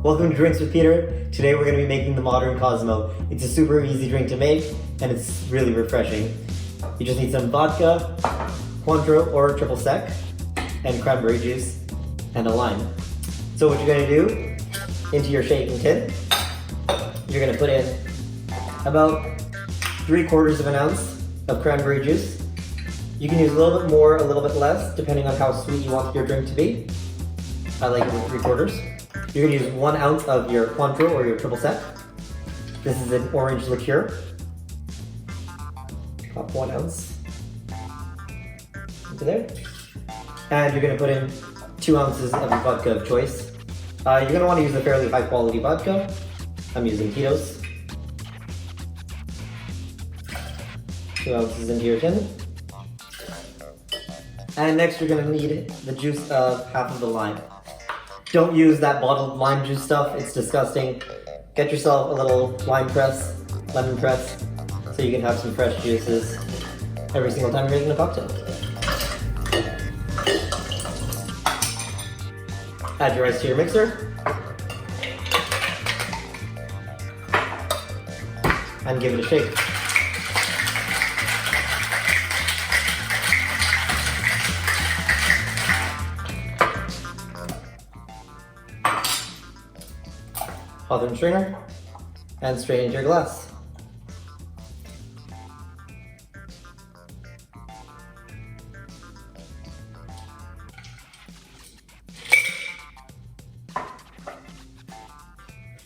Welcome to Drinks with Peter. Today we're going to be making the modern Cosmo. It's a super easy drink to make and it's really refreshing. You just need some vodka, Cointreau or triple sec, and cranberry juice, and a lime. So what you're going to do, into your shaking tin, you're going to put in about 3/4 of an ounce of cranberry juice. You can use a little bit more, a little bit less, depending on how sweet you want your drink to be. I like it with 3/4. You're going to use 1 ounce of your Cointreau or your triple sec. This is an orange liqueur. Pop 1 ounce into there. And you're going to put in 2 ounces of your vodka of choice. You're going to want to use a fairly high quality vodka. I'm using Tito's. 2 ounces into your tin. And next you're going to need the juice of half of the lime. Don't use that bottled lime juice stuff, it's disgusting. Get yourself a little lime press, lemon press, so you can have some fresh juices every single time you're making a cocktail. Add your ice to your mixer. And give it a shake. Hawthorne strainer, and straight into your glass.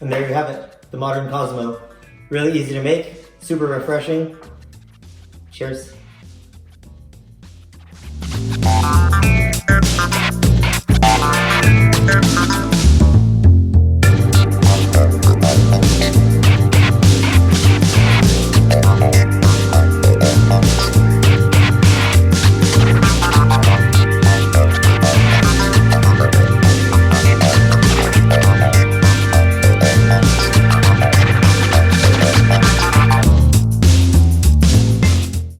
And there you have it, the modern Cosmo. Really easy to make, super refreshing. Cheers.